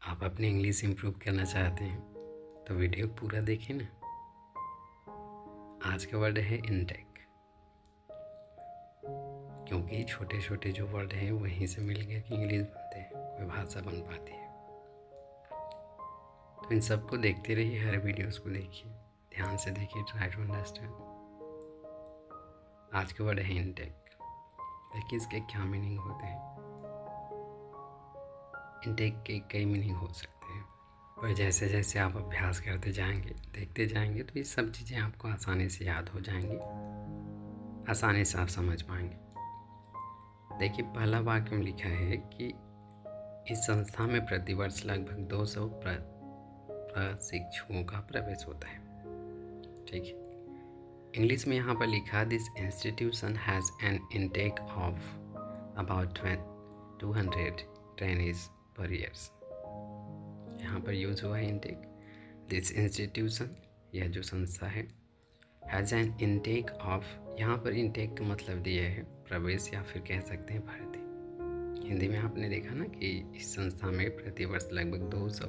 आप अपनी English improve करना चाहते हैं तो वीडियो पूरा देखें ना। आज का वर्ड है इनटेक, क्योंकि छोटे छोटे जो वर्ड हैं वहीं से मिल गया कि इंग्लिश बनते हैं, कोई भाषा बन पाती है। तो इन सबको देखते रहिए, हर वीडियोस को देखिए, ध्यान से देखिए, ट्राई टू अंडरस्टैंड। आज का वर्ड है इनटेक। देखिए इसके क्या मीनिंग होते हैं। इनटेक के कई मीनिंग हो सकते हैं, और जैसे जैसे आप अभ्यास करते जाएंगे, देखते जाएंगे, तो ये सब चीज़ें आपको आसानी से याद हो जाएंगी, आसानी से आप समझ पाएंगे। देखिए पहला वाक्य में लिखा है कि इस संस्था में प्रतिवर्ष लगभग 200 प्रशिक्षुओं का प्रवेश होता है। ठीक है, इंग्लिश में यहाँ पर लिखा this institution has an intake of about 200 trainees पर ईयर्स। यहाँ पर यूज हुआ है इनटेक। दिस इंस्टीट्यूशन, यह जो संस्था है, हैज़ एन इनटेक ऑफ, यहाँ पर इनटेक का मतलब दिया है प्रवेश या फिर कह सकते हैं भर्ती। हिंदी में आपने देखा ना कि इस संस्था में प्रतिवर्ष लगभग 200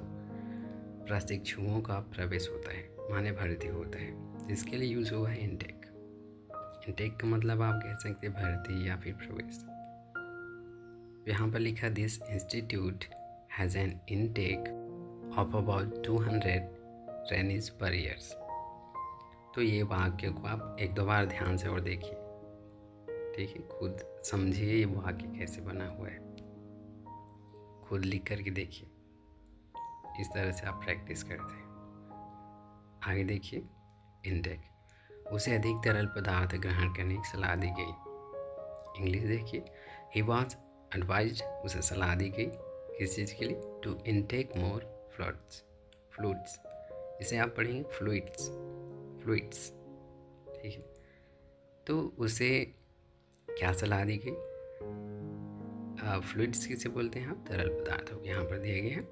प्रशिक्षुओं का प्रवेश होता है, माने भर्ती होता है, जिसके लिए यूज हुआ है इनटेक। इनटेक का मतलब आप कह सकते हैं भर्ती या फिर प्रवेश। यहाँ पर लिखा this institute has an intake of about 200 trainees पर ईयर्स। तो ये वाक्य को आप एक दो बार ध्यान से और देखिए, ठीक है, खुद समझिए ये वाक्य कैसे बना हुआ है, खुद लिख करके देखिए। इस तरह से आप प्रैक्टिस करते हैं। आगे देखिए, इनटेक, उसे अधिक तरल पदार्थ ग्रहण करने की सलाह दी गई। इंग्लिश देखिए, ही वॉज एडवाइज्ड, उसे सलाह दी गई किस चीज़ के लिए? To intake more fluids. इसे आप पढ़ेंगे फ्लूइड्स, ठीक है। तो उसे क्या सलाह दी गई? फ्लूइड्स किसे बोलते हैं? आप तरल पदार्थों को यहाँ पर दिए गए हैं।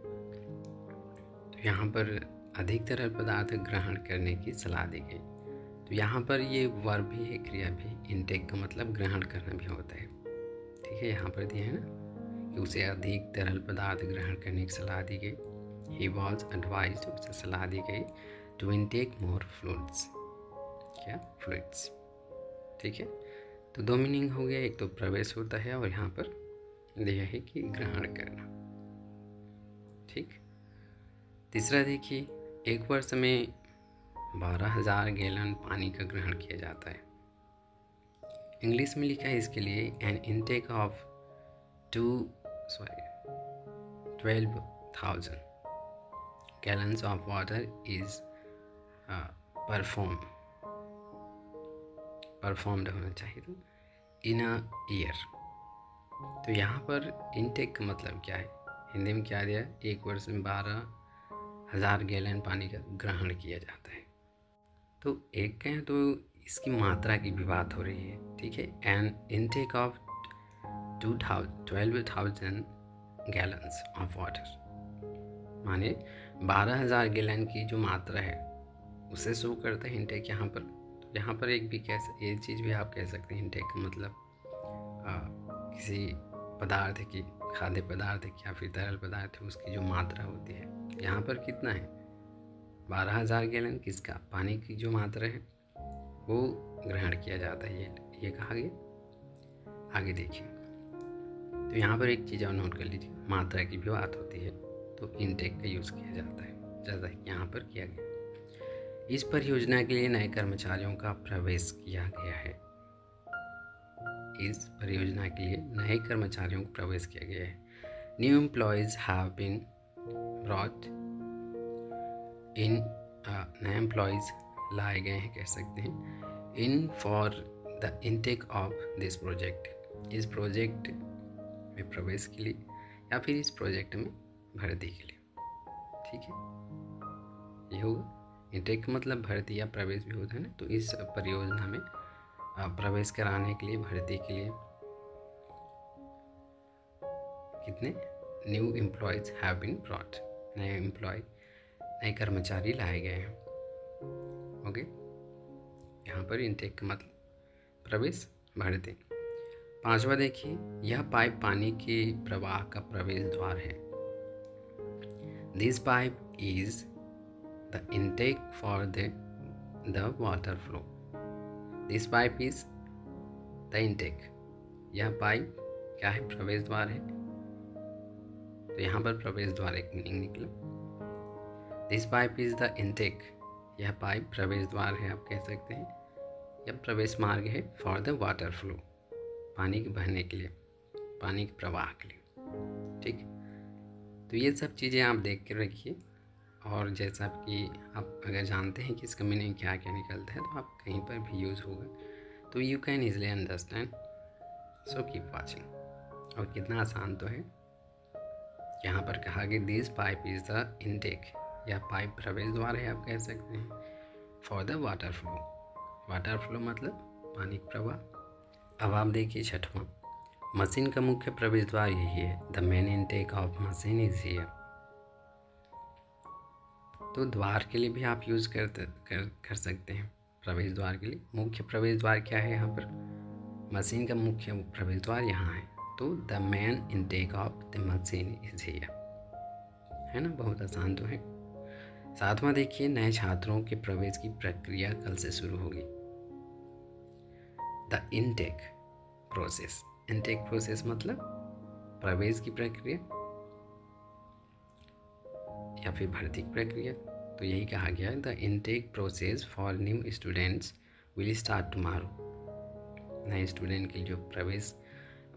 तो यहाँ पर अधिक तरल पदार्थ ग्रहण करने की सलाह दी गई। तो यहाँ पर ये वर्ब भी है, क्रिया भी। इनटेक का मतलब ग्रहण करना भी होता है, ठीक है। यहाँ पर दिए हैं ना कि उसे अधिक तरल पदार्थ ग्रहण करने की सलाह दी गई। ही वॉज एडवाइज्ड, उसे सलाह दी गई टू इनटेक मोर फ्लूइड्स। क्या? फ्लूइड्स, ठीक है। तो दो मीनिंग हो गया, एक तो प्रवेश होता है और यहाँ पर दिया है कि ग्रहण करना, ठीक। तीसरा देखिए, एक वर्ष में 12,000 गैलन पानी का ग्रहण किया जाता है। इंग्लिश में लिखा है इसके लिए an intake of 12,000 gallons of water is performed होना चाहिए था इन अ ईयर। तो यहाँ पर इनटेक का मतलब क्या है? हिंदी में क्या दिया? एक वर्ष में 12,000 गैलन पानी का ग्रहण किया जाता है। तो एक कहें तो इसकी मात्रा की भी बात हो रही है, ठीक है। An intake of 12,000 gallons of water, माने 12,000 गैलन की जो मात्रा है उसे शो करता है इनटेक यहाँ पर। तो यहाँ पर एक भी ये चीज़ भी आप कह सकते हैं, इनटेक का मतलब किसी पदार्थ की, खाद्य पदार्थ की या फिर तरल पदार्थ है, उसकी जो मात्रा होती है। यहाँ पर कितना है? 12,000 गैलन। किसका? पानी की जो मात्रा है वो ग्रहण किया जाता है, ये कहा गया। आगे देखिए, तो यहाँ पर एक चीज़ और नोट कर लीजिए, मात्रा की भी बात होती है तो इनटेक का यूज़ किया जाता है, जैसा यहाँ पर किया गया। इस परियोजना के लिए नए कर्मचारियों का प्रवेश किया गया है। इस परियोजना के लिए नए कर्मचारियों को प्रवेश किया गया है। New employees have been brought in, नए एम्प्लॉयज़ लाए गए हैं, कह सकते हैं, in for the intake of this project. इस प्रोजेक्ट में प्रवेश के लिए या फिर इस प्रोजेक्ट में भर्ती के लिए, ठीक है। ये होगा इनटेक का मतलब भर्ती या प्रवेश भी होता है ना। तो इस परियोजना में प्रवेश कराने के लिए, भर्ती के लिए कितने? New employees have been brought, नए कर्मचारी लाए गए हैं। ओके, यहाँ पर इनटेक का मतलब प्रवेश, भर्ती। पांचवा देखिए, यह पाइप पानी के प्रवाह का प्रवेश द्वार है। This pipe is the intake for the water flow. This pipe is the intake. यह पाइप क्या है? प्रवेश द्वार है। तो यहाँ पर प्रवेश द्वार एक मीनिंग निकला। This pipe is the intake, यह पाइप प्रवेश द्वार है आप कह सकते हैं, या प्रवेश मार्ग है फॉर द वाटर फ्लो, पानी के बहने के लिए, पानी के प्रवाह के लिए। ठीक, तो ये सब चीज़ें आप देख के रखिए, और जैसा कि आप अगर जानते हैं कि इसका मीनिंग क्या क्या निकलता है तो आप कहीं पर भी यूज़ होगा तो you can easily understand. So keep watching. और कितना आसान तो है। यहाँ पर कहा कि this pipe is the intake, यह पाइप प्रवेश द्वार है आप कह सकते हैं, for the water flow. Water flow मतलब पानी का प्रवाह। अब आप देखिए छठवां, मशीन का मुख्य प्रवेश द्वार यही है। The main intake of machine is here. तो द्वार के लिए भी आप यूज़ कर सकते हैं, प्रवेश द्वार के लिए। मुख्य प्रवेश द्वार क्या है? यहाँ पर मशीन का मुख्य प्रवेश द्वार यहाँ है, तो the main intake of the machine is here, है ना। बहुत आसान तो है। सातवां देखिए, नए छात्रों के प्रवेश की प्रक्रिया कल से शुरू होगी। The intake process, intake process मतलब प्रवेश की प्रक्रिया या फिर भर्ती की प्रक्रिया। तो यही कहा गया है, the intake process for new students will start tomorrow. नए स्टूडेंट की जो प्रवेश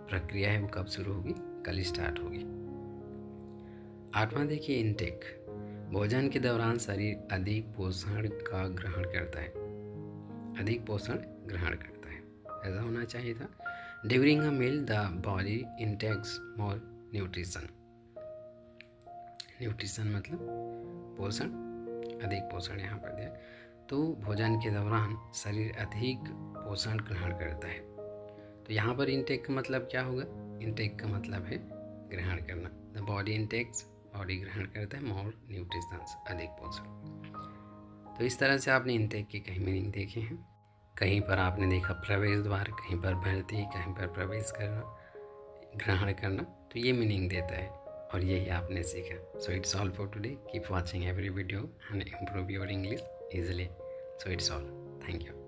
प्रक्रिया है वो कब शुरू होगी? कल स्टार्ट होगी। आठवां देखिए, इनटेक, भोजन के दौरान शरीर अधिक पोषण का ग्रहण करता है, अधिक पोषण ग्रहण करता है, ऐसा होना चाहिए था। During a meal the body intakes more nutrition. Nutrition मतलब पोषण, अधिक पोषण यहाँ पर दिया। तो भोजन के दौरान शरीर अधिक पोषण ग्रहण करता है। तो यहाँ पर इनटेक का मतलब क्या होगा? इनटेक का मतलब है ग्रहण करना। द बॉडी इंटेक्स, बॉडी ग्रहण करता है, मोर न्यूट्रिशंस, अधिक पोषण। तो इस तरह से आपने इनटेक के कई मीनिंग देखे हैं। कहीं पर आपने देखा प्रवेश द्वार, कहीं पर भर्ती, कहीं पर प्रवेश करना, ग्रहण करना, तो ये मीनिंग देता है और यही आपने सीखा। So it's all for today. Keep watching every video and improve your English easily. So it's all. Thank you.